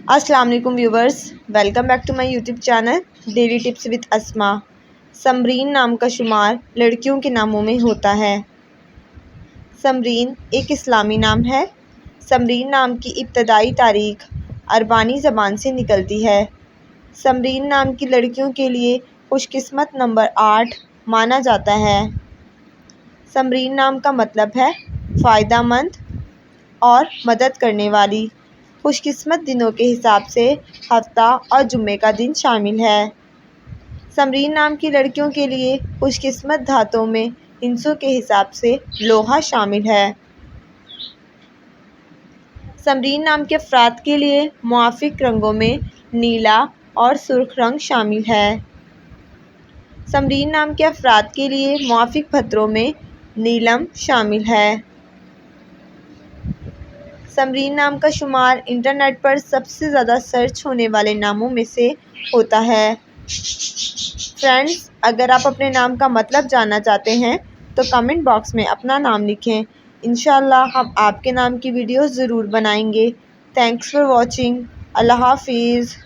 السلام علیکم viewers, welcome back to my YouTube channel daily tips with Asma. Samreen نام کا شمار لڑکیوں کے ناموں میں ہوتا ہے۔ سمرین ایک اسلامی نام ہے۔ سمرین نام کی ابتدائی تاریخ عربانی زبان سے نکلتی ہے۔ سمرین نام کی لڑکیوں کے لیے خوش قسمت نمبر 8 مانا جاتا ہے۔ سمرین نام کا مطلب ہے فائدہ مند اور مدد کرنے والی۔ خوش قسمت دنوں کے حساب سے ہفتہ اور جمعے کا دن شامل ہے۔ سمرین نام کی لڑکیوں کے لیے خوش قسمت دھاتوں میں ہندسوں کے حساب سے لوہا شامل ہے۔ سمرین نام کے افراد کے لیے موافق رنگوں میں نیلا اور سرخ رنگ شامل ہے۔ سمرین نام کے افراد کے لیے موافق پتھروں میں نیلم شامل ہے۔ سمرین نام کا شمار انٹرنیٹ پر سب سے زیادہ سرچ ہونے والے ناموں میں سے ہوتا ہے۔ فرینڈز، اگر آپ اپنے نام کا مطلب جاننا چاہتے ہیں تو کمنٹ باکس میں اپنا نام لکھیں۔ انشاءاللہ ہم آپ کے نام کی ویڈیوز ضرور بنائیں گے۔ Thanks for watching. اللہ حافظ۔